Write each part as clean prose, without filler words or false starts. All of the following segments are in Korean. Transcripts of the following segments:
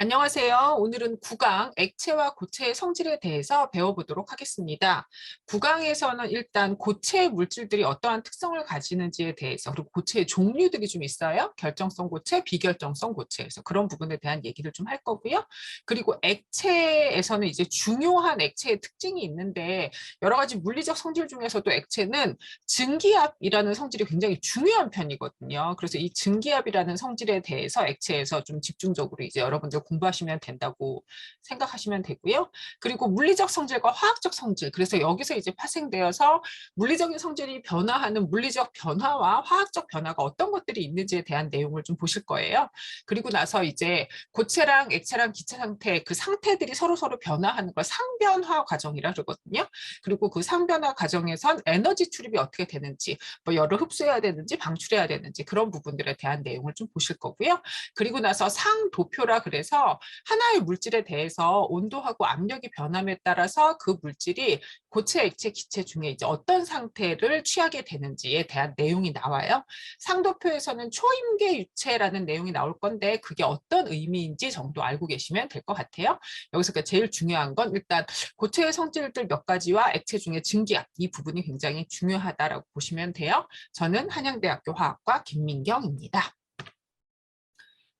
안녕하세요. 오늘은 구강, 액체와 고체의 성질에 대해서 배워보도록 하겠습니다. 구강에서는 일단 고체 물질들이 어떠한 특성을 가지는지에 대해서, 그리고 고체의 종류들이 좀 있어요. 결정성 고체, 비결정성 고체에서 그런 부분에 대한 얘기를 좀 할 거고요. 그리고 액체에서는 이제 중요한 액체의 특징이 있는데, 여러 가지 물리적 성질 중에서도 액체는 증기압이라는 성질이 굉장히 중요한 편이거든요. 그래서 이 증기압이라는 성질에 대해서 액체에서 좀 집중적으로 이제 여러분들 공부하시면 된다고 생각하시면 되고요. 그리고 물리적 성질과 화학적 성질. 그래서 여기서 이제 파생되어서 물리적인 성질이 변화하는 물리적 변화와 화학적 변화가 어떤 것들이 있는지에 대한 내용을 좀 보실 거예요. 그리고 나서 이제 고체랑 액체랑 기체 상태, 그 상태들이 서로서로 변화하는 걸 상변화 과정이라 그러거든요. 그리고 그 상변화 과정에선 에너지 출입이 어떻게 되는지, 뭐 열을 흡수해야 되는지 방출해야 되는지 그런 부분들에 대한 내용을 좀 보실 거고요. 그리고 나서 상도표라 그래서 하나의 물질에 대해서 온도하고 압력이 변함에 따라서 그 물질이 고체, 액체, 기체 중에 이제 어떤 상태를 취하게 되는지에 대한 내용이 나와요. 상도표에서는 초임계 유체라는 내용이 나올 건데 그게 어떤 의미인지 정도 알고 계시면 될 것 같아요. 여기서 제일 중요한 건 일단 고체의 성질들 몇 가지와 액체 중에 증기압, 이 부분이 굉장히 중요하다라고 보시면 돼요. 저는 한양대학교 화학과 김민경입니다.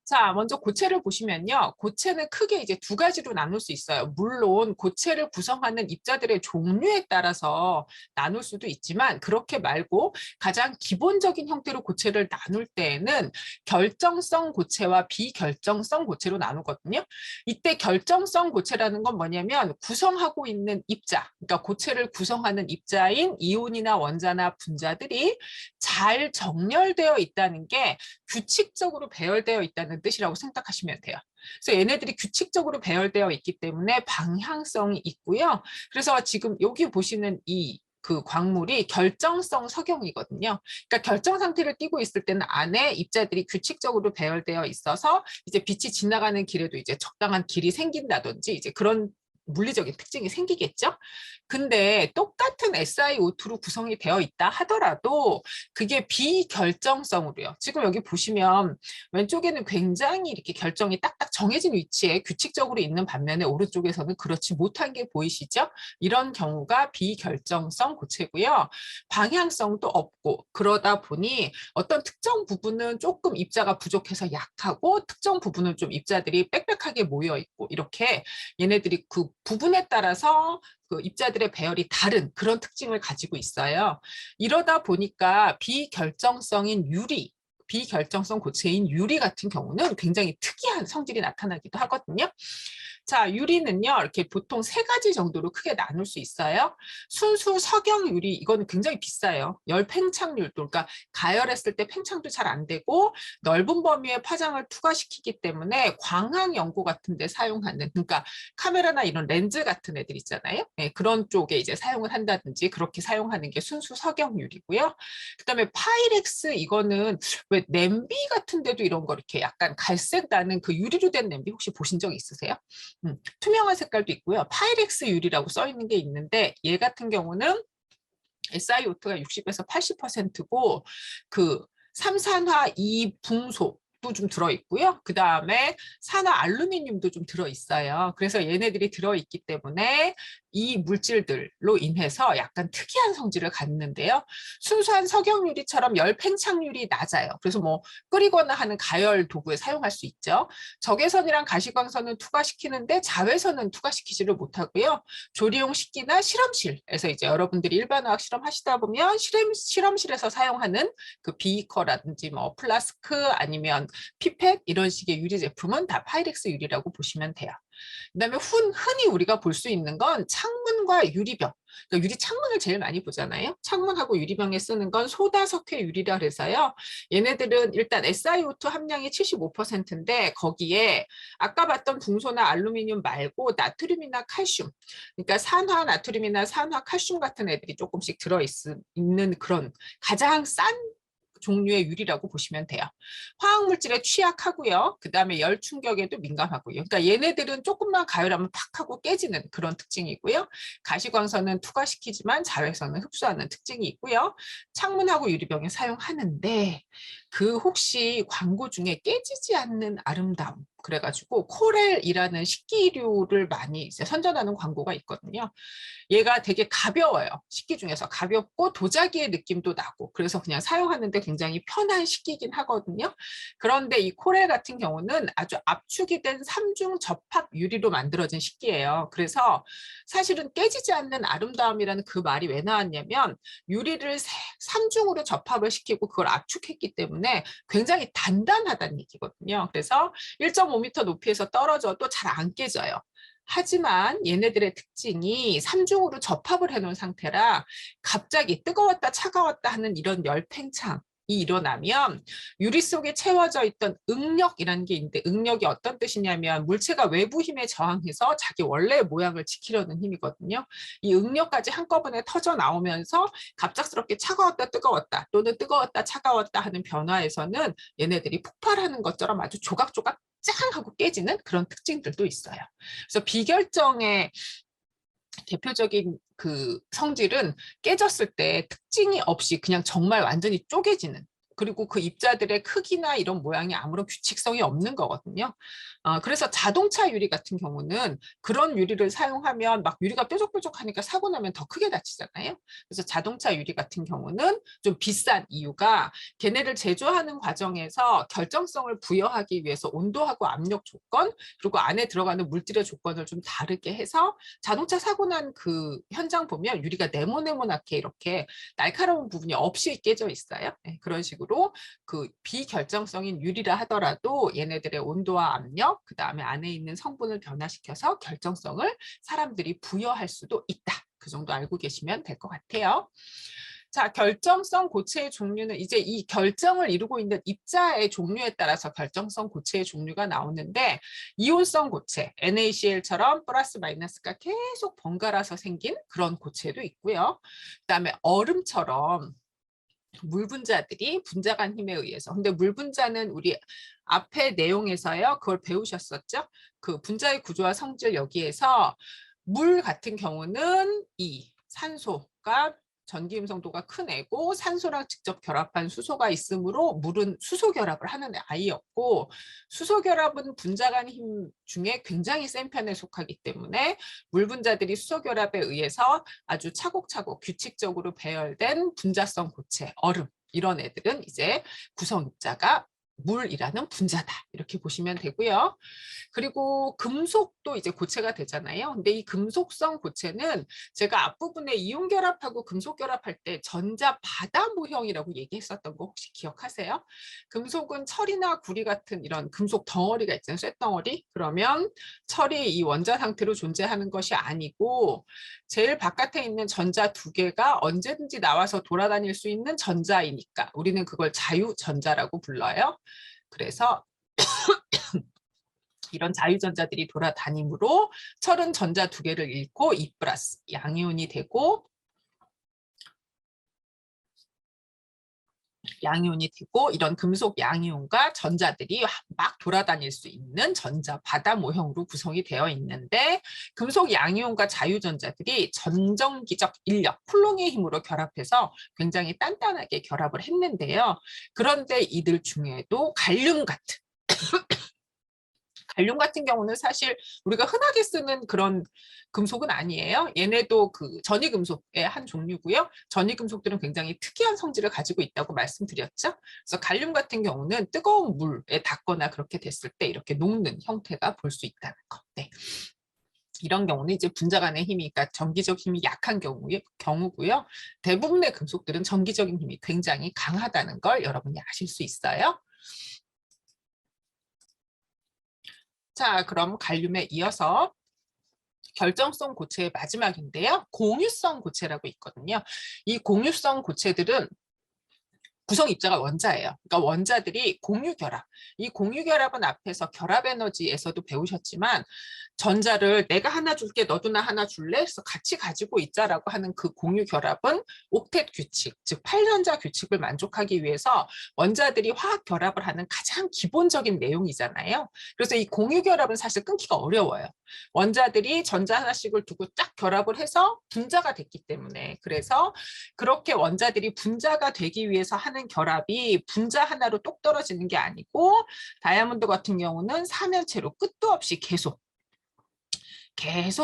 자, 먼저 고체를 보시면요. 고체는 크게 이제 두 가지로 나눌 수 있어요. 물론 고체를 구성하는 입자들의 종류에 따라서 나눌 수도 있지만 그렇게 말고 가장 기본적인 형태로 고체를 나눌 때에는 결정성 고체와 비결정성 고체로 나누거든요. 이때 결정성 고체라는 건 뭐냐면 구성하고 있는 입자, 그러니까 고체를 구성하는 입자인 이온이나 원자나 분자들이 잘 정렬되어 있다는 게 규칙적으로 배열되어 있다는 뜻이라고 생각하시면 돼요. 그래서 얘네들이 규칙적으로 배열되어 있기 때문에 방향성이 있고요. 그래서 지금 여기 보시는 그 광물이 결정성 석영이거든요. 그러니까 결정 상태를 띠고 있을 때는 안에 입자들이 규칙적으로 배열되어 있어서 이제 빛이 지나가는 길에도 이제 적당한 길이 생긴다든지 이제 그런 물리적인 특징이 생기겠죠. 근데 똑같은 SiO2로 구성이 되어 있다 하더라도 그게 비결정성으로요. 지금 여기 보시면 왼쪽에는 굉장히 이렇게 결정이 딱딱 정해진 위치에 규칙적으로 있는 반면에 오른쪽에서는 그렇지 못한 게 보이시죠? 이런 경우가 비결정성 고체고요. 방향성도 없고 그러다 보니 어떤 특정 부분은 조금 입자가 부족해서 약하고 특정 부분은 좀 입자들이 빽빽하게 모여 있고 이렇게 얘네들이 그 부분에 따라서 그 입자들의 배열이 다른 그런 특징을 가지고 있어요. 이러다 보니까 비결정성인 유리, 비결정성 고체인 유리 같은 경우는 굉장히 특이한 성질이 나타나기도 하거든요. 자, 유리는요, 이렇게 보통 세 가지 정도로 크게 나눌 수 있어요. 순수 석영 유리, 이거는 굉장히 비싸요. 열 팽창률도, 그러니까 가열했을 때 팽창도 잘 안 되고 넓은 범위의 파장을 투과시키기 때문에 광학 연구 같은 데 사용하는, 그러니까 카메라나 이런 렌즈 같은 애들 있잖아요. 네, 그런 쪽에 이제 사용을 한다든지 그렇게 사용하는 게 순수 석영 유리고요. 그다음에 파이렉스 이거는 왜 냄비 같은 데도 이런 거 이렇게 약간 갈색 나는 그 유리로 된 냄비 혹시 보신 적 있으세요? 투명한 색깔도 있고요. 파이렉스 유리라고 써 있는 게 있는데 얘 같은 경우는 SiO2가 60에서 80%고 그 삼산화 이붕소 도 좀 들어있고요. 그 다음에 산화 알루미늄도 좀 들어있어요. 그래서 얘네들이 들어있기 때문에 이 물질들로 인해서 약간 특이한 성질을 갖는데요. 순수한 석영유리처럼 열 팽창률이 낮아요. 그래서 뭐 끓이거나 하는 가열 도구에 사용할 수 있죠. 적외선이랑 가시광선은 투과시키는데 자외선은 투과시키지를 못하고요. 조리용 식기나 실험실에서 이제 여러분들이 일반화학 실험 하시다 보면 실험실에서 사용하는 그 비커라든지 뭐 플라스크 아니면 피펫 이런 식의 유리 제품은 다 파이렉스 유리라고 보시면 돼요. 그다음에 흔히 우리가 볼 수 있는 건 창문과 유리병. 그러니까 유리 창문을 제일 많이 보잖아요. 창문하고 유리병에 쓰는 건 소다석회 유리라 그래서요. 얘네들은 일단 SiO2 함량이 75%인데 거기에 아까 봤던 붕소나 알루미늄 말고 나트륨이나 칼슘, 그러니까 산화 나트륨이나 산화 칼슘 같은 애들이 조금씩 들어있는 그런 가장 싼 종류의 유리라고 보시면 돼요. 화학물질에 취약하고요. 그 다음에 열 충격에도 민감하고요. 그러니까 얘네들은 조금만 가열하면 팍 하고 깨지는 그런 특징이고요. 가시광선은 투과시키지만 자외선은 흡수하는 특징이 있고요. 창문하고 유리병에 사용하는데 그 혹시 광고 중에 깨지지 않는 아름다움 그래가지고 코렐이라는 식기류를 많이 이제 선전하는 광고가 있거든요. 얘가 되게 가벼워요. 식기 중에서 가볍고 도자기의 느낌도 나고 그래서 그냥 사용하는데 굉장히 편한 식기긴 하거든요. 그런데 이 코렐 같은 경우는 아주 압축이 된 3중 접합 유리로 만들어진 식기예요. 그래서 사실은 깨지지 않는 아름다움이라는 그 말이 왜 나왔냐면 유리를 3중으로 접합을 시키고 그걸 압축했기 때문에 굉장히 단단하다는 얘기거든요. 그래서 1.5m 높이에서 떨어져도 잘 안 깨져요. 하지만 얘네들의 특징이 3중으로 접합을 해놓은 상태라 갑자기 뜨거웠다 차가웠다 하는 이런 열팽창이 일어나면 유리 속에 채워져 있던 응력이라는 게 있는데 응력이 어떤 뜻이냐면 물체가 외부 힘에 저항해서 자기 원래의 모양을 지키려는 힘이거든요. 이 응력까지 한꺼번에 터져 나오면서 갑작스럽게 차가웠다 뜨거웠다 또는 뜨거웠다 차가웠다 하는 변화에서는 얘네들이 폭발하는 것처럼 아주 조각조각 짱 하고 깨지는 그런 특징들도 있어요. 그래서 비결정의 대표적인 그 성질은 깨졌을 때 특징이 없이 그냥 정말 완전히 쪼개지는 그리고 그 입자들의 크기나 이런 모양이 아무런 규칙성이 없는 거거든요. 그래서 자동차 유리 같은 경우는 그런 유리를 사용하면 막 유리가 뾰족뾰족하니까 사고 나면 더 크게 다치잖아요. 그래서 자동차 유리 같은 경우는 좀 비싼 이유가 걔네를 제조하는 과정에서 결정성을 부여하기 위해서 온도하고 압력 조건 그리고 안에 들어가는 물질의 조건을 좀 다르게 해서 자동차 사고 난 그 현장 보면 유리가 네모네모나게 이렇게 날카로운 부분이 없이 깨져 있어요. 네, 그런 식으로 그 비결정성인 유리라 하더라도 얘네들의 온도와 압력, 그 다음에 안에 있는 성분을 변화시켜서 결정성을 사람들이 부여할 수도 있다. 그 정도 알고 계시면 될 것 같아요. 자, 결정성 고체의 종류는 이제 이 결정을 이루고 있는 입자의 종류에 따라서 결정성 고체의 종류가 나오는데 이온성 고체, NaCl처럼 플러스 마이너스가 계속 번갈아서 생긴 그런 고체도 있고요. 그다음에 얼음처럼 물 분자들이 분자간 힘에 의해서 근데 물 분자는 우리 앞에 내용에서요 그걸 배우셨었죠? 그 분자의 구조와 성질 여기에서 물 같은 경우는 이 산소가 전기 음성도가 큰 애고 산소랑 직접 결합한 수소가 있으므로 물은 수소 결합을 하는 아이였고 수소 결합은 분자간 힘 중에 굉장히 센 편에 속하기 때문에 물 분자들이 수소 결합에 의해서 아주 차곡차곡 규칙적으로 배열된 분자성 고체, 얼음 이런 애들은 이제 구성 입자가 물이라는 분자다 이렇게 보시면 되고요. 그리고 금속도 이제 고체가 되잖아요. 근데 이 금속성 고체는 제가 앞부분에 이온 결합하고 금속 결합할 때 전자 바다 모형이라고 얘기했었던 거 혹시 기억하세요? 금속은 철이나 구리 같은 이런 금속 덩어리가 있잖아요. 쇳덩어리. 그러면 철이 이 원자 상태로 존재하는 것이 아니고 제일 바깥에 있는 전자 두 개가 언제든지 나와서 돌아다닐 수 있는 전자이니까 우리는 그걸 자유전자라고 불러요. 그래서 이런 자유전자들이 돌아다니므로 철은 전자 두 개를 잃고 2 플러스 양이온이 되고 이런 금속 양이온과 전자들이 막 돌아다닐 수 있는 전자 바다 모형으로 구성이 되어 있는데 금속 양이온과 자유전자들이 전정기적 인력, 쿨롱의 힘으로 결합해서 굉장히 단단하게 결합을 했는데요. 그런데 이들 중에도 갈륨 같은 경우는 사실 우리가 흔하게 쓰는 그런 금속은 아니에요. 얘네도 그 전이금속의 한 종류고요. 전이금속들은 굉장히 특이한 성질을 가지고 있다고 말씀드렸죠. 그래서 갈륨 같은 경우는 뜨거운 물에 닿거나 그렇게 됐을 때 이렇게 녹는 형태가 볼 수 있다는 거. 네. 이런 경우는 이제 분자간의 힘이, 그러니까 전기적 힘이 약한 경우고요. 대부분의 금속들은 전기적인 힘이 굉장히 강하다는 걸 여러분이 아실 수 있어요. 자, 그럼 갈륨에 이어서 결정성 고체의 마지막인데요. 공유성 고체라고 있거든요. 이 공유성 고체들은 구성 입자가 원자예요. 그러니까 원자들이 공유결합. 이 공유결합은 앞에서 결합에너지에서도 배우셨지만 전자를 내가 하나 줄게 너도 나 하나 줄래? 그래서 같이 가지고 있자라고 하는 그 공유결합은 옥텟 규칙, 즉 8전자 규칙을 만족하기 위해서 원자들이 화학 결합을 하는 가장 기본적인 내용이잖아요. 그래서 이 공유결합은 사실 끊기가 어려워요. 원자들이 전자 하나씩을 두고 딱 결합을 해서 분자가 됐기 때문에. 그래서 그렇게 원자들이 분자가 되기 위해서 하는 결합이 분자 하나로 똑 떨어지는 게 아니고, 다이아몬드 같은 경우는 사면체로 끝도 없이 계속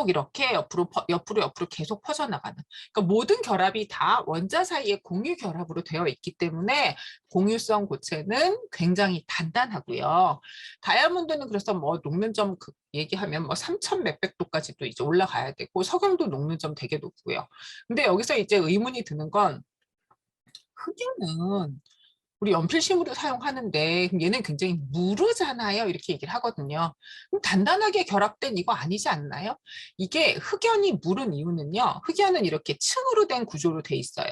이렇게 옆으로 계속 퍼져나가는. 그러니까 모든 결합이 다 원자 사이의 공유 결합으로 되어 있기 때문에 공유성 고체는 굉장히 단단하고요. 다이아몬드는 그래서 뭐 녹는 점 얘기하면 뭐 3,000 몇백 도까지도 이제 올라가야 되고, 석영도 녹는 점 되게 높고요. 근데 여기서 이제 의문이 드는 건, 흑연은 우리 연필심으로 사용하는데 그럼 얘는 굉장히 무르잖아요. 이렇게 얘기를 하거든요. 그럼 단단하게 결합된 이거 아니지 않나요? 이게 흑연이 무른 이유는요. 흑연은 이렇게 층으로 된 구조로 돼 있어요.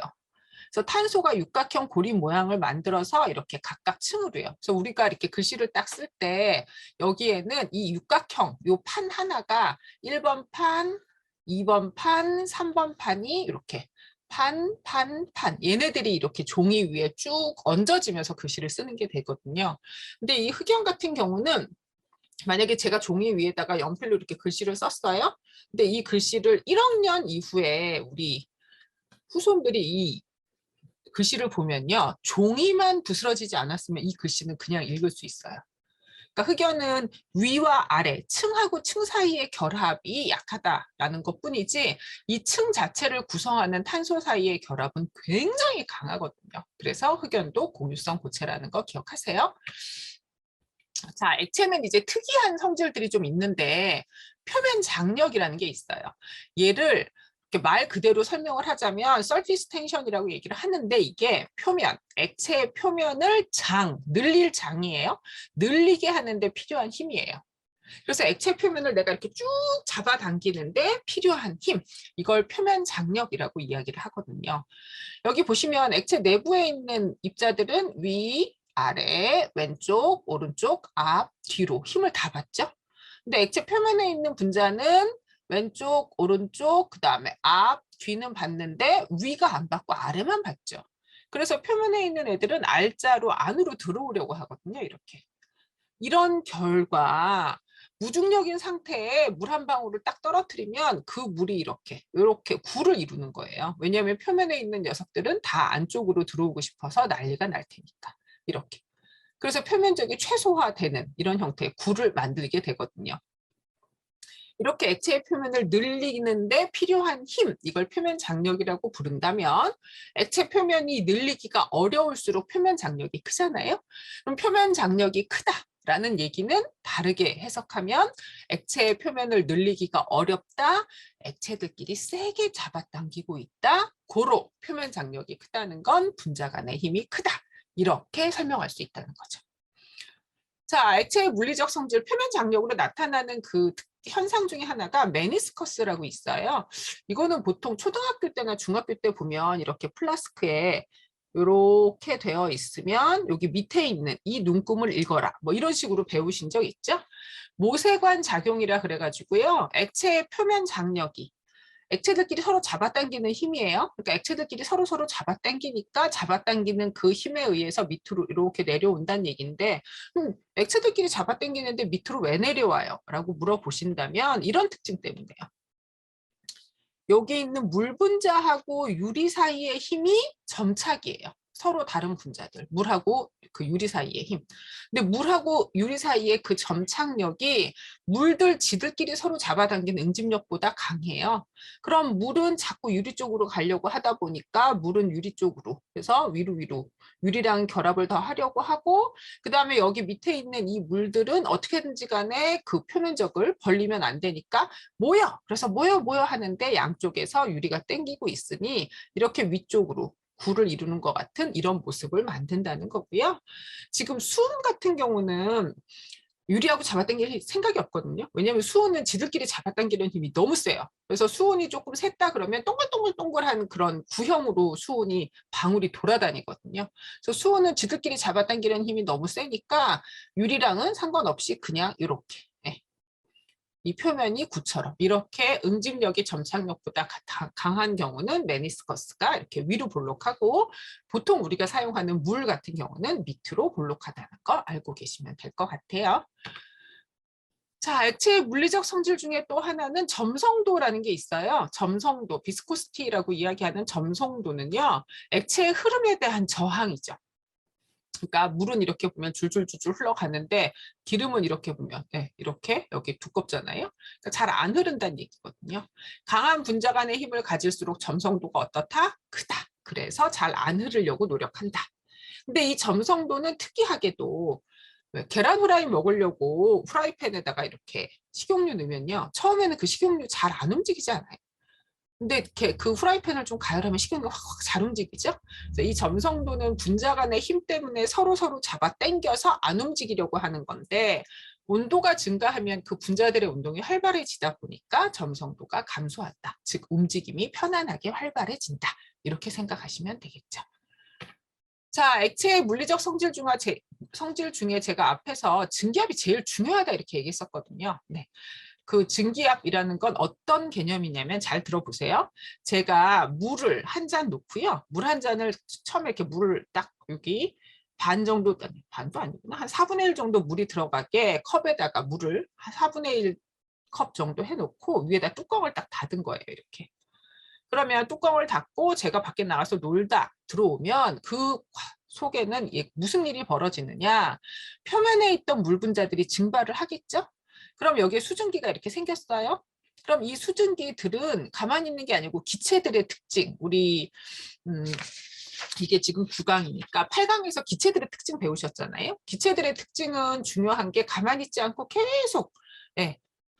그래서 탄소가 육각형 고리 모양을 만들어서 이렇게 각각 층으로요. 그래서 우리가 이렇게 글씨를 딱 쓸 때 여기에는 이 육각형 요 판 하나가 1번 판, 2번 판, 3번 판이 이렇게 판, 얘네들이 이렇게 종이 위에 쭉 얹어지면서 글씨를 쓰는 게 되거든요. 근데 이 흑연 같은 경우는 만약에 제가 종이 위에다가 연필로 이렇게 글씨를 썼어요. 근데 이 글씨를 1억 년 이후에 우리 후손들이 이 글씨를 보면요. 종이만 부스러지지 않았으면 이 글씨는 그냥 읽을 수 있어요. 그러니까 흑연은 위와 아래, 층하고 층 사이의 결합이 약하다라는 것뿐이지 이 층 자체를 구성하는 탄소 사이의 결합은 굉장히 강하거든요. 그래서 흑연도 공유성 고체라는 거 기억하세요. 자, 액체는 이제 특이한 성질들이 좀 있는데 표면 장력이라는 게 있어요. 얘를 이렇게 말 그대로 설명을 하자면 surface tension이라고 얘기를 하는데, 이게 표면, 액체의 표면을 늘릴 장이에요. 늘리게 하는데 필요한 힘이에요. 그래서 액체 표면을 내가 이렇게 쭉 잡아당기는데 필요한 힘, 이걸 표면 장력이라고 이야기를 하거든요. 여기 보시면 액체 내부에 있는 입자들은 위, 아래, 왼쪽, 오른쪽, 앞, 뒤로 힘을 다 받죠. 근데 액체 표면에 있는 분자는 왼쪽, 오른쪽, 그 다음에 앞, 뒤는 받는데 위가 안 받고 아래만 받죠. 그래서 표면에 있는 애들은 R자로 안으로 들어오려고 하거든요. 이렇게. 이런 결과 무중력인 상태에 물 한 방울을 딱 떨어뜨리면 그 물이 이렇게 구를 이루는 거예요. 왜냐하면 표면에 있는 녀석들은 다 안쪽으로 들어오고 싶어서 난리가 날 테니까. 이렇게. 그래서 표면적이 최소화되는 이런 형태의 구를 만들게 되거든요. 이렇게 액체의 표면을 늘리는데 필요한 힘, 이걸 표면 장력이라고 부른다면, 액체 표면이 늘리기가 어려울수록 표면 장력이 크잖아요. 그럼 표면 장력이 크다라는 얘기는 다르게 해석하면 액체의 표면을 늘리기가 어렵다, 액체들끼리 세게 잡아당기고 있다, 고로 표면 장력이 크다는 건 분자 간의 힘이 크다, 이렇게 설명할 수 있다는 거죠. 자, 액체의 물리적 성질, 표면 장력으로 나타나는 그 현상 중에 하나가 메니스커스라고 있어요. 이거는 보통 초등학교 때나 중학교 때 보면 이렇게 플라스크에 이렇게 되어 있으면 여기 밑에 있는 이 눈금을 읽어라, 뭐 이런 식으로 배우신 적 있죠? 모세관 작용이라 그래가지고요. 액체의 표면 장력이 액체들끼리 서로 잡아당기는 힘이에요. 그러니까 액체들끼리 서로 잡아당기니까 잡아당기는 그 힘에 의해서 밑으로 이렇게 내려온다는 얘기인데, 액체들끼리 잡아당기는데 밑으로 왜 내려와요? 라고 물어보신다면 이런 특징 때문에요. 여기 있는 물 분자하고 유리 사이의 힘이 점착이에요. 서로 다른 분자들, 물하고 그 유리 사이의 힘. 근데 물하고 유리 사이의 그 점착력이 물들 지들끼리 서로 잡아당기는 응집력보다 강해요. 그럼 물은 자꾸 유리 쪽으로 가려고 하다 보니까 물은 유리 쪽으로, 그래서 위로 유리랑 결합을 더 하려고 하고, 그 다음에 여기 밑에 있는 이 물들은 어떻게든지 간에 그 표면적을 벌리면 안 되니까 그래서 모여 하는데 양쪽에서 유리가 땡기고 있으니 이렇게 위쪽으로 구를 이루는 것 같은 이런 모습을 만든다는 거고요. 지금 수은 같은 경우는 유리하고 잡아당길 생각이 없거든요. 왜냐하면 수은은 지들끼리 잡아당기는 힘이 너무 세요. 그래서 수은이 조금 샜다 그러면 동글동글동글한 그런 구형으로 수은이 방울이 돌아다니거든요. 그래서 수은은 지들끼리 잡아당기는 힘이 너무 세니까 유리랑은 상관없이 그냥 이렇게 이 표면이 구처럼 이렇게 응집력이 점착력보다 강한 경우는 메니스커스가 이렇게 위로 볼록하고, 보통 우리가 사용하는 물 같은 경우는 밑으로 볼록하다는 거 알고 계시면 될 것 같아요. 자, 액체의 물리적 성질 중에 또 하나는 점성도라는 게 있어요. 점성도, 비스코시티라고 이야기하는 점성도는요, 액체의 흐름에 대한 저항이죠. 그러니까 물은 이렇게 보면 줄줄줄줄 흘러가는데 기름은 이렇게 보면 이렇게 여기 두껍잖아요. 그러니까 잘 안 흐른다는 얘기거든요. 강한 분자 간의 힘을 가질수록 점성도가 어떻다? 크다. 그래서 잘 안 흐르려고 노력한다. 근데 이 점성도는 특이하게도 계란 후라이 먹으려고 프라이팬에다가 이렇게 식용유 넣으면요. 처음에는 그 식용유 잘 안 움직이지 않아요. 근데 이렇게 그 후라이팬을 좀 가열하면 식용유가 확 잘 움직이죠. 그래서 이 점성도는 분자 간의 힘 때문에 서로 잡아 당겨서 안 움직이려고 하는 건데 온도가 증가하면 그 분자들의 운동이 활발해지다 보니까 점성도가 감소한다. 즉 움직임이 편안하게 활발해진다. 이렇게 생각하시면 되겠죠. 자, 액체의 물리적 성질 중에 제가 앞에서 증기압이 제일 중요하다 이렇게 얘기했었거든요. 네. 그 증기압이라는 건 어떤 개념이냐면 잘 들어보세요. 제가 물을 한 잔 놓고요. 물 한 잔을 처음에 이렇게 물을 딱 여기 반 정도, 아니, 반도 아니구나. 한 4분의 1 정도 물이 들어가게 컵에다가 물을 한 4분의 1 컵 정도 해놓고 위에다 뚜껑을 딱 닫은 거예요. 이렇게. 그러면 뚜껑을 닫고 제가 밖에 나가서 놀다 들어오면 그 속에는 무슨 일이 벌어지느냐. 표면에 있던 물 분자들이 증발을 하겠죠. 그럼 여기에 수증기가 이렇게 생겼어요. 그럼 이 수증기들은 가만히 있는 게 아니고 기체들의 특징, 우리 이게 지금 9강이니까 8강에서 기체들의 특징 배우셨잖아요. 기체들의 특징은 중요한 게 가만히 있지 않고 계속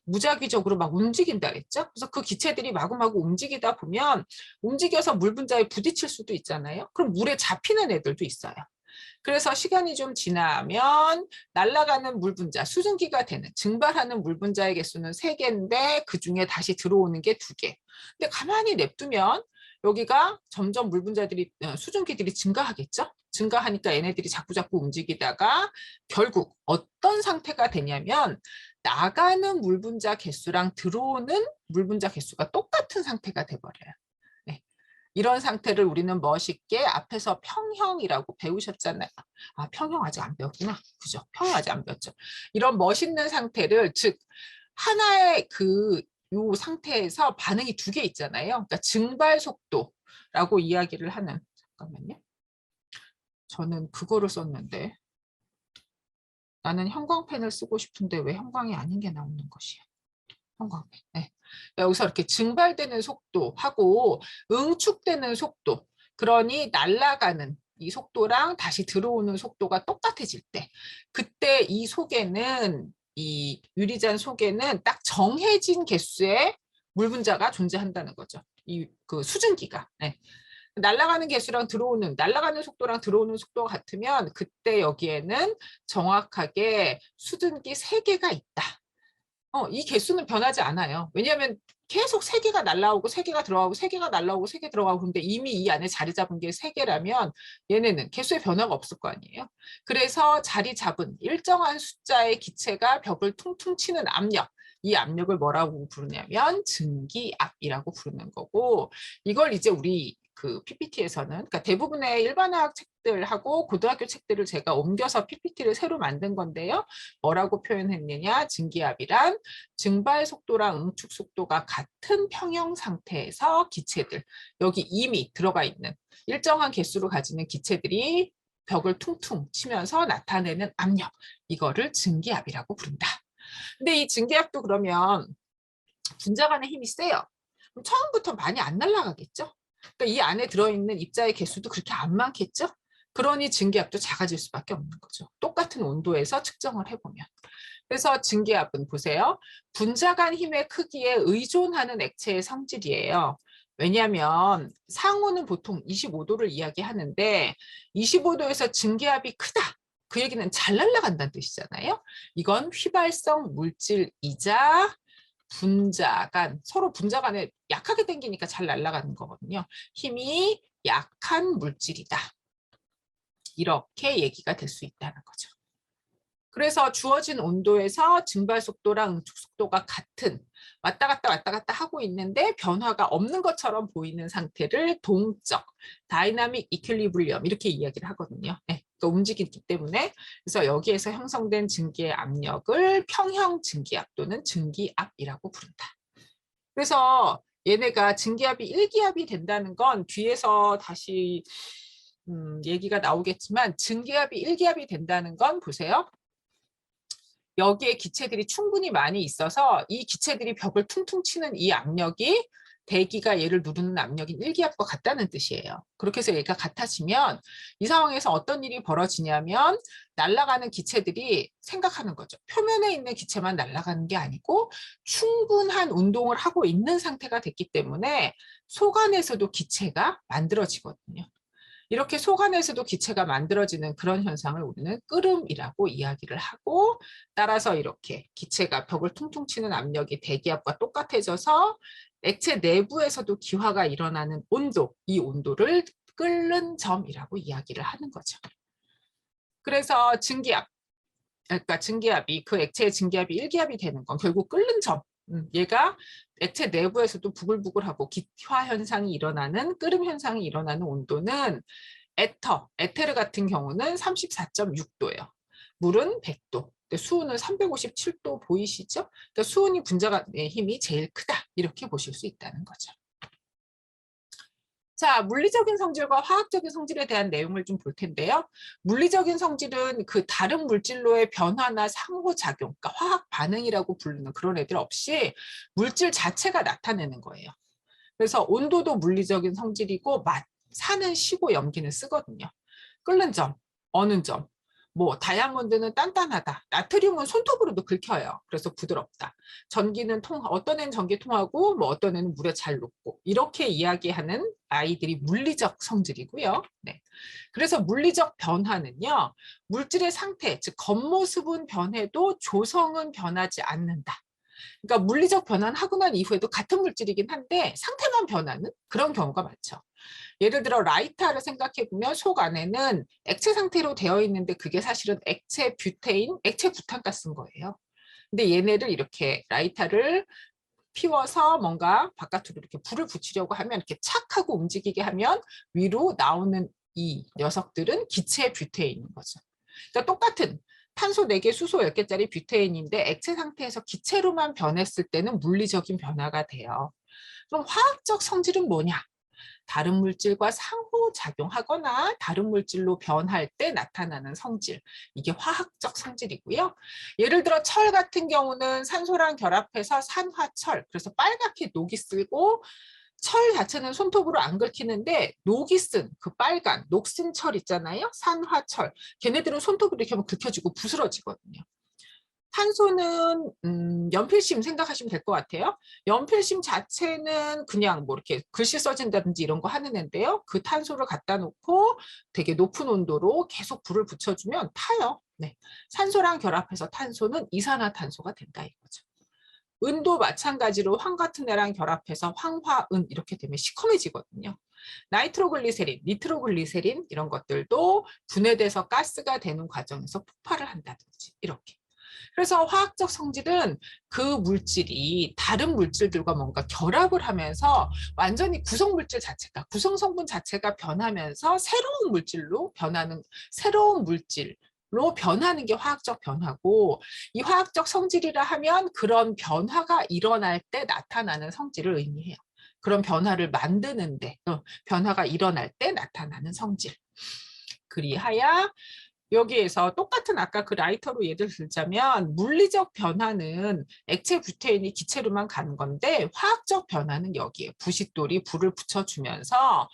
무작위적으로 막 움직인다 그랬죠. 그래서 그 기체들이 마구마구 움직이다 보면 움직여서 물 분자에 부딪힐 수도 있잖아요. 그럼 물에 잡히는 애들도 있어요. 그래서 시간이 좀 지나면 날아가는 물 분자, 수증기가 되는 증발하는 물 분자의 개수는 3개인데 그중에 다시 들어오는 게 2개. 근데 가만히 냅두면 여기가 점점 물 분자들이 수증기들이 증가하겠죠. 증가하니까 얘네들이 자꾸자꾸 움직이다가 결국 어떤 상태가 되냐면 나가는 물 분자 개수랑 들어오는 물 분자 개수가 똑같은 상태가 돼버려요. 네. 이런 상태를 우리는 멋있게 앞에서 평형이라고 배우셨잖아요. 아, 평형 아직 안 배웠구나. 그죠? 평형 아직 안 배웠죠. 이런 멋있는 상태를, 즉 하나의 요 상태에서 반응이 2개 있잖아요. 그러니까 증발 속도라고 이야기를 하는, 잠깐만요. 저는 그거를 썼는데 나는 형광펜을 쓰고 싶은데 왜 형광이 아닌 게 나오는 것이야. 형광펜. 네. 여기서 이렇게 증발되는 속도하고 응축되는 속도, 그러니 날아가는 이 속도랑 다시 들어오는 속도가 똑같아질 때, 그때 이 속에는, 이 유리잔 속에는 딱 정해진 개수의 물 분자가 존재한다는 거죠. 그 수증기가. 네. 날아가는 개수랑 날아가는 속도랑 들어오는 속도가 같으면 그때 여기에는 정확하게 수증기 3개가 있다. 이 개수는 변하지 않아요. 왜냐하면 계속 3개가 날라오고 3개가 들어가고 3개가 날라오고 3개 들어가고, 근데 이미 이 안에 자리 잡은 게 3개라면 얘네는 개수의 변화가 없을 거 아니에요. 그래서 자리 잡은 일정한 숫자의 기체가 벽을 퉁퉁 치는 압력, 이 압력을 뭐라고 부르냐면 증기압이라고 부르는 거고, 이걸 이제 우리 그 PPT에서는, 그러니까 대부분의 일반화학 책들하고 고등학교 책들을 제가 옮겨서 PPT를 새로 만든 건데요. 뭐라고 표현했느냐? 증기압이란 증발 속도랑 응축 속도가 같은 평형 상태에서 기체들, 여기 이미 들어가 있는 일정한 개수를 가지는 기체들이 벽을 퉁퉁 치면서 나타내는 압력, 이거를 증기압이라고 부른다. 근데 이 증기압도 그러면 분자 간의 힘이 세요. 그럼 처음부터 많이 안 날아가겠죠? 그러니까 이 안에 들어있는 입자의 개수도 그렇게 안 많겠죠? 그러니 증기압도 작아질 수밖에 없는 거죠. 똑같은 온도에서 측정을 해보면. 그래서 증기압은 보세요. 분자 간 힘의 크기에 의존하는 액체의 성질이에요. 왜냐하면 상온은 보통 25도를 이야기하는데 25도에서 증기압이 크다. 그 얘기는 잘 날아간다는 뜻이잖아요. 이건 휘발성 물질이자 서로 분자 간에 약하게 당기니까 잘 날아가는 거거든요. 힘이 약한 물질이다. 이렇게 얘기가 될 수 있다는 거죠. 그래서 주어진 온도에서 증발 속도랑 응축 속도가 같은, 왔다 갔다 하고 있는데 변화가 없는 것처럼 보이는 상태를 동적, 다이나믹 이퀄리브리엄, 이렇게 이야기를 하거든요. 네. 그러니까 움직이기 때문에. 그래서 여기에서 형성된 증기의 압력을 평형 증기압 또는 증기압이라고 부른다. 그래서 얘네가 증기압이 1기압이 된다는 건 뒤에서 다시 얘기가 나오겠지만, 증기압이 1기압이 된다는 건 보세요. 여기에 기체들이 충분히 많이 있어서 이 기체들이 벽을 퉁퉁 치는 이 압력이 대기가 얘를 누르는 압력인 1기압과 같다는 뜻이에요. 그렇게 해서 얘가 같아지면 이 상황에서 어떤 일이 벌어지냐면, 날아가는 기체들이 생각하는 거죠. 표면에 있는 기체만 날아가는 게 아니고 충분한 운동을 하고 있는 상태가 됐기 때문에 속 안에서도 기체가 만들어지거든요. 이렇게 속 안에서도 기체가 만들어지는 그런 현상을 우리는 끓음이라고 이야기를 하고, 따라서 이렇게 기체가 벽을 퉁퉁 치는 압력이 대기압과 똑같아져서 액체 내부에서도 기화가 일어나는 온도, 이 온도를 끓는 점이라고 이야기를 하는 거죠. 그래서 증기압, 그러니까 증기압이, 그 액체의 증기압이 1기압이 되는 건 결국 끓는 점. 얘가 액체 내부에서도 부글부글하고 기화 현상이 일어나는, 끓음 현상이 일어나는 온도는 에테르 같은 경우는 34.6도예요. 물은 100도, 수은은 357도 보이시죠? 그러니까 수은이 분자의 힘이 제일 크다, 이렇게 보실 수 있다는 거죠. 자, 물리적인 성질과 화학적인 성질에 대한 내용을 좀 볼 텐데요. 물리적인 성질은 그 다른 물질로의 변화나 상호작용, 그러니까 화학 반응이라고 부르는 그런 애들 없이 물질 자체가 나타내는 거예요. 그래서 온도도 물리적인 성질이고, 산은 시고 염기는 쓰거든요. 끓는 점, 어는 점, 뭐 다이아몬드는 단단하다, 나트륨은 손톱으로도 긁혀요. 그래서 부드럽다. 전기는 어떤 애는 전기 통하고 뭐 어떤 애는 물에 잘 녹고, 이렇게 이야기하는 아이들이 물리적 성질이고요. 네. 그래서 물리적 변화는요, 물질의 상태, 즉 겉모습은 변해도 조성은 변하지 않는다. 그러니까 물리적 변화는 하고 난 이후에도 같은 물질이긴 한데 상태만 변하는 그런 경우가 많죠. 예를 들어 라이터를 생각해 보면 속 안에는 액체 상태로 되어 있는데 그게 사실은 액체 뷰테인, 액체 부탄가스인 거예요. 근데 얘네를 이렇게 라이터를 피워서 뭔가 바깥으로 이렇게 불을 붙이려고 하면, 이렇게 착 하고 움직이게 하면 위로 나오는 이 녀석들은 기체 뷰테인인 거죠. 그러니까 똑같은 탄소 4개, 수소 10개짜리 뷰테인인데 액체 상태에서 기체로만 변했을 때는 물리적인 변화가 돼요. 그럼 화학적 성질은 뭐냐? 다른 물질과 상호작용하거나 다른 물질로 변할 때 나타나는 성질, 이게 화학적 성질이고요. 예를 들어 철 같은 경우는 산소랑 결합해서 산화철, 그래서 빨갛게 녹이 슬고, 철 자체는 손톱으로 안 긁히는데 녹이 쓴 그 빨간 녹슨 철 있잖아요, 산화철, 걔네들은 손톱으로 이렇게 하면 긁혀지고 부스러지거든요. 탄소는 연필심 생각하시면 될 것 같아요. 연필심 자체는 그냥 뭐 이렇게 글씨 써진다든지 이런 거 하는 애인데요. 그 탄소를 갖다 놓고 되게 높은 온도로 계속 불을 붙여주면 타요. 네. 산소랑 결합해서 탄소는 이산화탄소가 된다 이거죠. 은도 마찬가지로 황 같은 애랑 결합해서 황화은 이렇게 되면 시커매지거든요. 나이트로글리세린, 니트로글리세린 이런 것들도 분해돼서 가스가 되는 과정에서 폭발을 한다든지 이렇게. 그래서 화학적 성질은 그 물질이 다른 물질들과 뭔가 결합을 하면서 완전히 구성물질 자체가, 구성성분 자체가 변하면서 새로운 물질로 변하는, 새로운 물질로 변하는 게 화학적 변화고, 이 화학적 성질이라 하면 그런 변화가 일어날 때 나타나는 성질을 의미해요. 그런 변화를 만드는데, 변화가 일어날 때 나타나는 성질. 그리하여 여기에서 똑같은 아까 그 라이터로 예를 들자면, 물리적 변화는 액체 뷰테인이 기체로만 가는 건데, 화학적 변화는 여기에 부싯돌이 불을 붙여주면서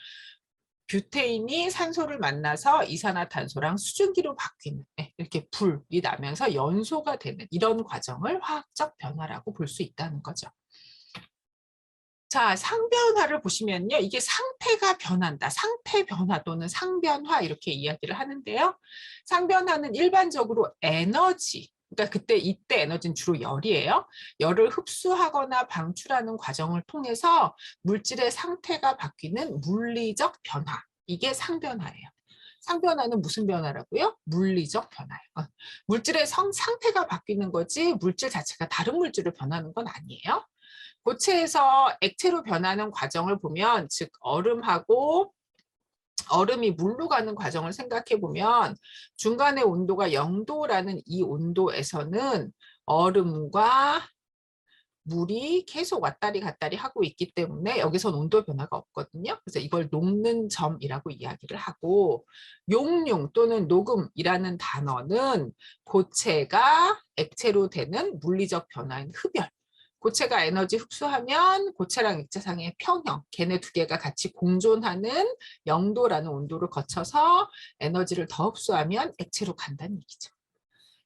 뷰테인이 산소를 만나서 이산화탄소랑 수증기로 바뀌는, 이렇게 불이 나면서 연소가 되는 이런 과정을 화학적 변화라고 볼 수 있다는 거죠. 자, 상변화를 보시면요. 이게 상태가 변한다. 상태 변화 또는 상변화 이렇게 이야기를 하는데요. 상변화는 일반적으로 에너지, 그러니까 이때 에너지는 주로 열이에요. 열을 흡수하거나 방출하는 과정을 통해서 물질의 상태가 바뀌는 물리적 변화. 이게 상변화예요. 상변화는 무슨 변화라고요? 물리적 변화예요. 물질의 상태가 바뀌는 거지 물질 자체가 다른 물질로 변하는 건 아니에요. 고체에서 액체로 변하는 과정을 보면, 즉 얼음하고 얼음이 물로 가는 과정을 생각해 보면 중간의 온도가 0도라는 이 온도에서는 얼음과 물이 계속 왔다리 갔다리 하고 있기 때문에 여기선 온도 변화가 없거든요. 그래서 이걸 녹는 점이라고 이야기를 하고, 용융 또는 녹음이라는 단어는 고체가 액체로 되는 물리적 변화인 흡열, 고체가 에너지 흡수하면 고체랑 액체 사이의 평형, 걔네 두 개가 같이 공존하는 0도라는 온도를 거쳐서 에너지를 더 흡수하면 액체로 간다는 얘기죠.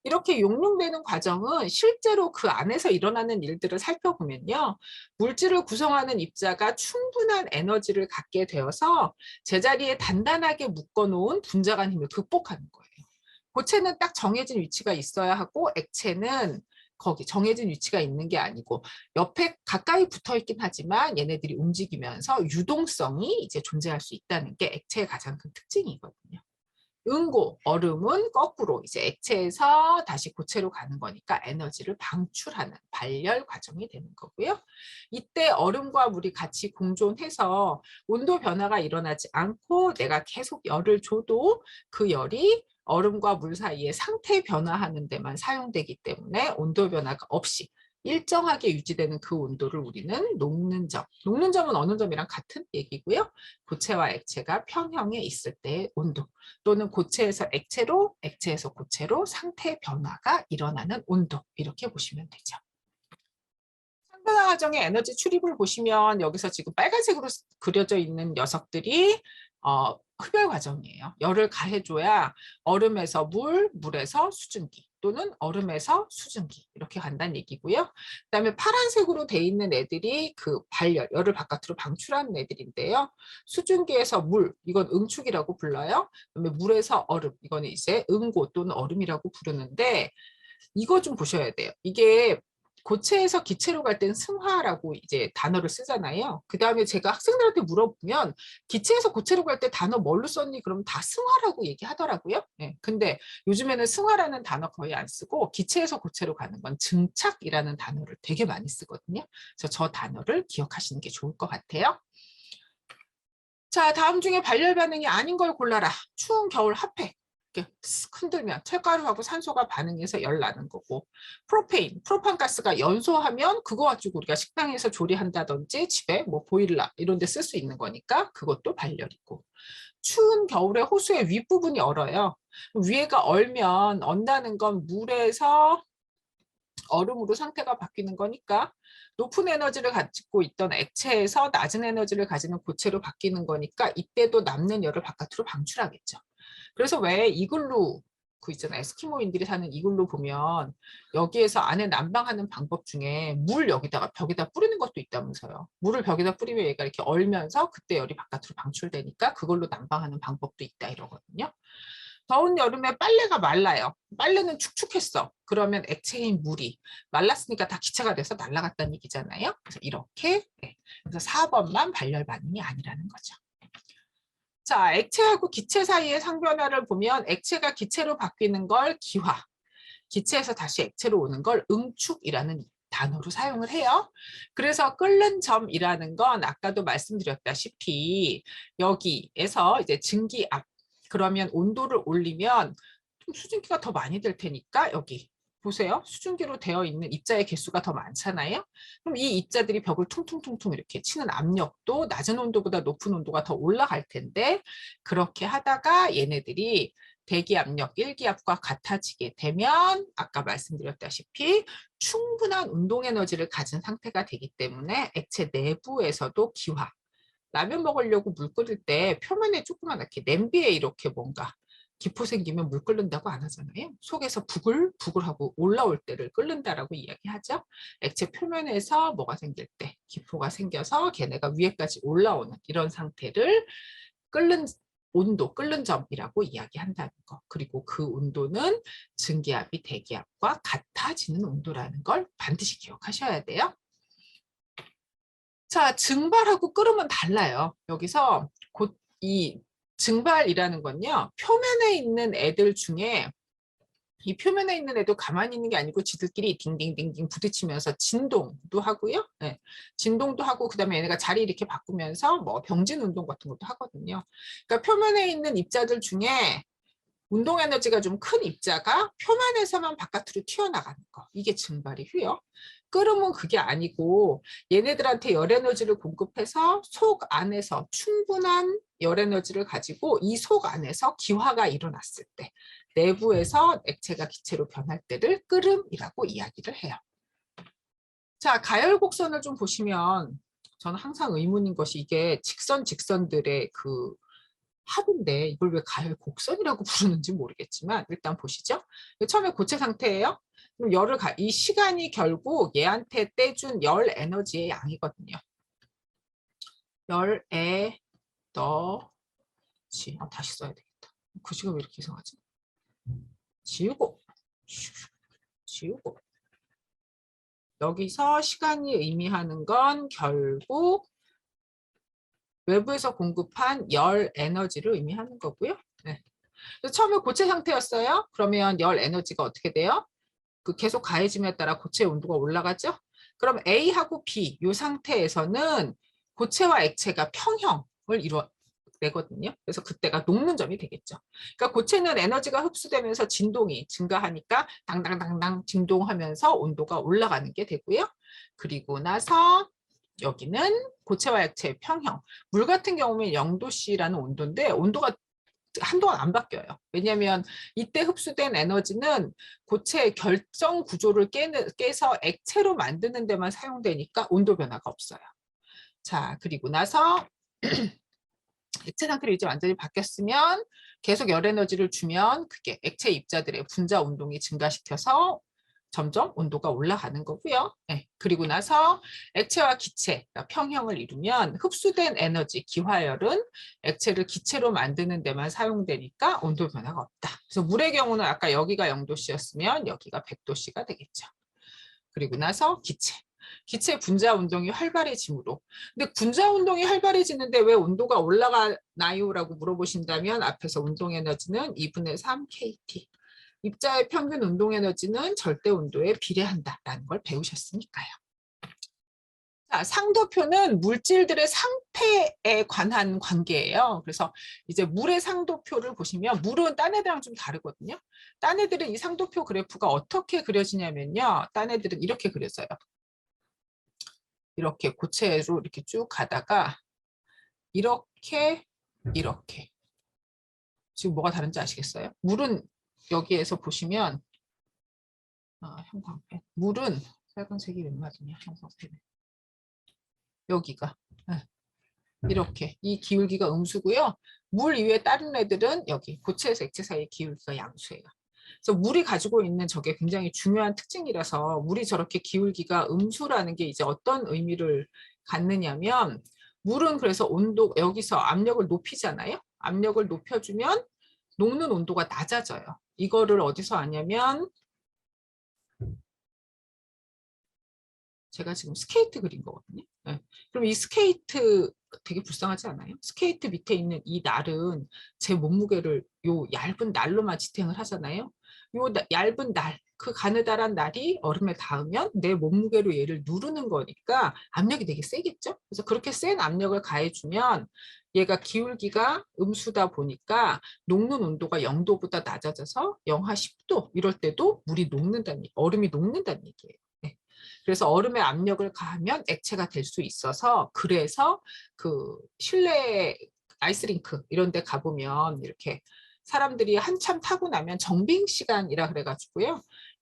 이렇게 용융되는 과정은 실제로 그 안에서 일어나는 일들을 살펴보면요. 물질을 구성하는 입자가 충분한 에너지를 갖게 되어서 제자리에 단단하게 묶어놓은 분자간 힘을 극복하는 거예요. 고체는 딱 정해진 위치가 있어야 하고 액체는 거기 정해진 위치가 있는 게 아니고 옆에 가까이 붙어 있긴 하지만 얘네들이 움직이면서 유동성이 이제 존재할 수 있다는 게 액체의 가장 큰 특징이거든요. 응고, 얼음은 거꾸로 이제 액체에서 다시 고체로 가는 거니까 에너지를 방출하는 발열 과정이 되는 거고요. 이때 얼음과 물이 같이 공존해서 온도 변화가 일어나지 않고 내가 계속 열을 줘도 그 열이 얼음과 물 사이에 상태 변화하는 데만 사용되기 때문에 온도 변화가 없이 일정하게 유지되는 그 온도를 우리는 녹는 점. 녹는 점은 어느 점이랑 같은 얘기고요. 고체와 액체가 평형에 있을 때의 온도. 또는 고체에서 액체로, 액체에서 고체로 상태 변화가 일어나는 온도, 이렇게 보시면 되죠. 상변화 과정의 에너지 출입을 보시면 여기서 지금 빨간색으로 그려져 있는 녀석들이 흡열 과정이에요. 열을 가해줘야 얼음에서 물, 물에서 수증기 또는 얼음에서 수증기 이렇게 간다는 얘기고요. 그다음에 파란색으로 돼 있는 애들이 그 발열, 열을 바깥으로 방출하는 애들인데요. 수증기에서 물, 이건 응축이라고 불러요. 그다음에 물에서 얼음, 이거는 이제 응고 또는 얼음이라고 부르는데 이거 좀 보셔야 돼요. 이게 고체에서 기체로 갈 땐 승화라고 이제 단어를 쓰잖아요. 그 다음에 제가 학생들한테 물어보면 기체에서 고체로 갈 때 단어 뭘로 썼니? 그러면 다 승화라고 얘기하더라고요. 네. 근데 요즘에는 승화라는 단어 거의 안 쓰고 기체에서 고체로 가는 건 증착이라는 단어를 되게 많이 쓰거든요. 그래서 저 단어를 기억하시는 게 좋을 것 같아요. 자, 다음 중에 발열 반응이 아닌 걸 골라라. 추운 겨울 핫팩. 이렇게 쓱 흔들면 철가루하고 산소가 반응해서 열 나는 거고, 프로페인, 프로판가스가 연소하면 그거 가지고 우리가 식당에서 조리한다든지 집에 뭐 보일러 이런 데 쓸 수 있는 거니까 그것도 발열이고, 추운 겨울에 호수의 윗부분이 얼어요. 위에가 얼면 언다는 건 물에서 얼음으로 상태가 바뀌는 거니까 높은 에너지를 가지고 있던 액체에서 낮은 에너지를 가지는 고체로 바뀌는 거니까 이때도 남는 열을 바깥으로 방출하겠죠. 그래서 왜 이글루 그 있잖아요. 에스키모인들이 사는 이글루 보면 여기에서 안에 난방하는 방법 중에 물 여기다가 벽에다 뿌리는 것도 있다면서요. 물을 벽에다 뿌리면 얘가 이렇게 얼면서 그때 열이 바깥으로 방출되니까 그걸로 난방하는 방법도 있다 이러거든요. 더운 여름에 빨래가 말라요. 빨래는 축축했어. 그러면 액체인 물이 말랐으니까 다 기체가 돼서 날아갔다는 얘기잖아요. 그래서 이렇게 그래서 4번만 발열 반응이 아니라는 거죠. 자, 액체하고 기체 사이의 상변화를 보면 액체가 기체로 바뀌는 걸 기화, 기체에서 다시 액체로 오는 걸 응축이라는 단어로 사용을 해요. 그래서 끓는 점이라는 건 아까도 말씀드렸다시피 여기에서 이제 증기압, 그러면 온도를 올리면 좀 수증기가 더 많이 될 테니까 여기 보세요. 수증기로 되어 있는 입자의 개수가 더 많잖아요. 그럼 이 입자들이 벽을 퉁퉁퉁퉁 이렇게 치는 압력도 낮은 온도보다 높은 온도가 더 올라갈 텐데 그렇게 하다가 얘네들이 대기압력, 일기압과 같아지게 되면 아까 말씀드렸다시피 충분한 운동 에너지를 가진 상태가 되기 때문에 액체 내부에서도 기화, 라면 먹으려고 물 끓일 때 표면에 조그맣게 냄비에 이렇게 뭔가 기포 생기면 물 끓는다고 안 하잖아요. 속에서 부글부글하고 올라올 때를 끓는다라고 이야기하죠. 액체 표면에서 뭐가 생길 때 기포가 생겨서 걔네가 위에까지 올라오는 이런 상태를 끓는 온도, 끓는 점이라고 이야기한다는 거. 그리고 그 온도는 증기압이 대기압과 같아지는 온도라는 걸 반드시 기억하셔야 돼요. 자, 증발하고 끓으면 달라요. 여기서 곧 이 증발이라는 건요, 표면에 있는 애들 중에 이 표면에 있는 애도 가만히 있는 게 아니고 지들끼리 딩딩딩딩 부딪히면서 진동도 하고요. 네. 진동도 하고 그다음에 얘네가 자리 이렇게 바꾸면서 뭐 병진 운동 같은 것도 하거든요. 그러니까 표면에 있는 입자들 중에 운동 에너지가 좀 큰 입자가 표면에서만 바깥으로 튀어나가는 거. 이게 증발이 휴요. 끓으면 그게 아니고 얘네들한테 열 에너지를 공급해서 속 안에서 충분한 열 에너지를 가지고 이 속 안에서 기화가 일어났을 때 내부에서 액체가 기체로 변할 때를 끓음이라고 이야기를 해요. 자, 가열곡선을 좀 보시면 저는 항상 의문인 것이 이게 직선들의 그 합인데 이걸 왜 가열곡선이라고 부르는지 모르겠지만 일단 보시죠. 처음에 고체 상태예요. 그럼 이 시간이 결국 얘한테 떼준 열 에너지의 양이거든요. 열 에너지. 다시 써야 되겠다. 글씨가 왜 이렇게 이상하지? 지우고 여기서 시간이 의미하는 건 결국 외부에서 공급한 열 에너지를 의미하는 거고요. 네. 처음에 고체 상태였어요. 그러면 열 에너지가 어떻게 돼요? 그 계속 가해짐에 따라 고체의 온도가 올라가죠. 그럼 A하고 B 이 상태에서는 고체와 액체가 평형을 이루어내거든요. 그래서 그때가 녹는 점이 되겠죠. 그러니까 고체는 에너지가 흡수되면서 진동이 증가하니까 당당당당 진동하면서 온도가 올라가는 게 되고요. 그리고 나서 여기는 고체와 액체의 평형. 물 같은 경우는 0도씨라는 온도인데 온도가 한동안 안 바뀌어요. 왜냐하면 이때 흡수된 에너지는 고체의 결정 구조를 깨서 액체로 만드는 데만 사용되니까 온도 변화가 없어요. 자, 그리고 나서 액체 상태로 이제 완전히 바뀌었으면 계속 열 에너지를 주면 그게 액체 입자들의 분자 운동이 증가시켜서 점점 온도가 올라가는 거고요. 네. 그리고 나서 액체와 기체, 그러니까 평형을 이루면 흡수된 에너지, 기화열은 액체를 기체로 만드는 데만 사용되니까 온도 변화가 없다. 그래서 물의 경우는 아까 여기가 0도씨였으면 여기가 100도씨가 되겠죠. 그리고 나서 기체. 기체 분자 운동이 활발해지므로. 근데 분자 운동이 활발해지는데 왜 온도가 올라가나요? 라고 물어보신다면 앞에서 운동 에너지는 2분의 3 kT. 입자의 평균 운동 에너지는 절대 온도에 비례한다라는 걸 배우셨으니까요. 자, 상도표는 물질들의 상태에 관한 관계예요. 그래서 이제 물의 상도표를 보시면 물은 딴 애들이랑 좀 다르거든요. 딴 애들은 이 상도표 그래프가 어떻게 그려지냐면요. 딴 애들은 이렇게 그려져요. 이렇게 고체로 이렇게 쭉 가다가 이렇게 지금 뭐가 다른지 아시겠어요? 물은 여기에서 보시면 형광펜. 물은 빨간색이 왜 맞으냐? 형광펜. 여기가 이렇게 이 기울기가 음수고요. 물 이외에 다른 애들은 여기 고체에서 액체 사이의 기울기가 양수예요. 그래서 물이 가지고 있는 저게 굉장히 중요한 특징이라서 물이 저렇게 기울기가 음수라는 게 이제 어떤 의미를 갖느냐면 물은 그래서 온도 여기서 압력을 높이잖아요. 압력을 높여주면 녹는 온도가 낮아져요. 이거를 어디서 아냐면 제가 지금 스케이트 그린 거거든요. 네. 그럼 이 스케이트 되게 불쌍하지 않아요? 스케이트 밑에 있는 이 날은 제 몸무게를 요 얇은 날로만 지탱을 하잖아요. 요 얇은 날, 그 가느다란 날이 얼음에 닿으면 내 몸무게로 얘를 누르는 거니까 압력이 되게 세겠죠? 그래서 그렇게 센 압력을 가해주면 얘가 기울기가 음수다 보니까 녹는 온도가 0도보다 낮아져서 영하 10도 이럴 때도 물이 녹는다는, 얼음이 녹는다는 얘기예요. 네. 그래서 얼음에 압력을 가하면 액체가 될 수 있어서 그래서 그 실내 아이스링크 이런 데 가보면 이렇게 사람들이 한참 타고 나면 정빙 시간이라 그래가지고요.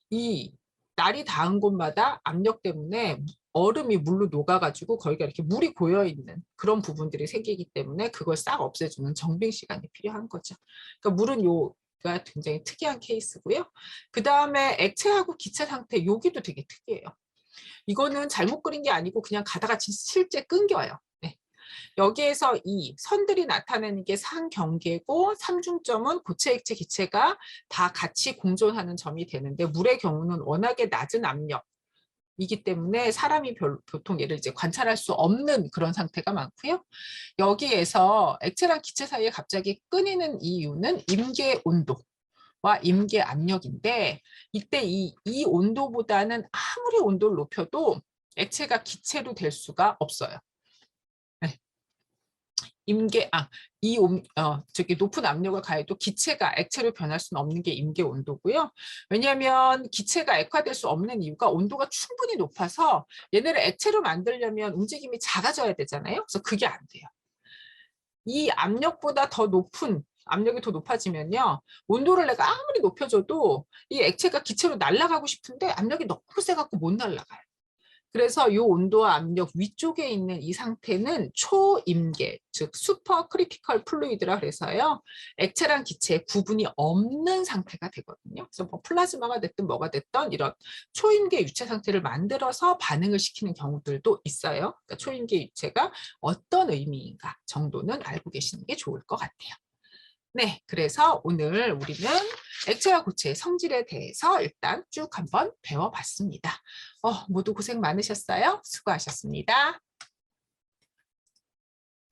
이 날이 닿은 곳마다 압력 때문에 얼음이 물로 녹아가지고 거기가 이렇게 물이 고여있는 그런 부분들이 생기기 때문에 그걸 싹 없애주는 정빙 시간이 필요한 거죠. 그러니까 물은 가 굉장히 특이한 케이스고요. 그 다음에 액체하고 기체 상태 여기도 되게 특이해요. 이거는 잘못 그린 게 아니고 그냥 가다가 실제 끊겨요. 네. 여기에서 이 선들이 나타내는 게 상경계고 삼중점은 고체, 액체, 기체가 다 같이 공존하는 점이 되는데 물의 경우는 워낙에 낮은 압력이기 때문에 사람이 보통 얘를 이제 관찰할 수 없는 그런 상태가 많고요. 여기에서 액체랑 기체 사이에 갑자기 끊이는 이유는 임계 온도. 임계 압력인데 이때 이 온도보다는 아무리 온도를 높여도 액체가 기체로 될 수가 없어요. 네. 저기 높은 압력을 가해도 기체가 액체로 변할 수는 없는 게 임계 온도고요. 왜냐하면 기체가 액화될 수 없는 이유가 온도가 충분히 높아서 얘네를 액체로 만들려면 움직임이 작아져야 되잖아요. 그래서 그게 안 돼요. 이 압력보다 더 높은 압력이 더 높아지면요. 온도를 내가 아무리 높여줘도 이 액체가 기체로 날아가고 싶은데 압력이 너무 세갖고 못 날아가요. 그래서 이 온도와 압력 위쪽에 있는 이 상태는 초임계, 즉 슈퍼 크리티컬 플루이드라 그래서요. 액체랑 기체의 구분이 없는 상태가 되거든요. 그래서 뭐 플라즈마가 됐든 뭐가 됐든 이런 초임계 유체 상태를 만들어서 반응을 시키는 경우들도 있어요. 그러니까 초임계 유체가 어떤 의미인가 정도는 알고 계시는 게 좋을 것 같아요. 네, 그래서 오늘 우리는 액체와 고체의 성질에 대해서 일단 쭉 한번 배워봤습니다. 모두 고생 많으셨어요. 수고하셨습니다.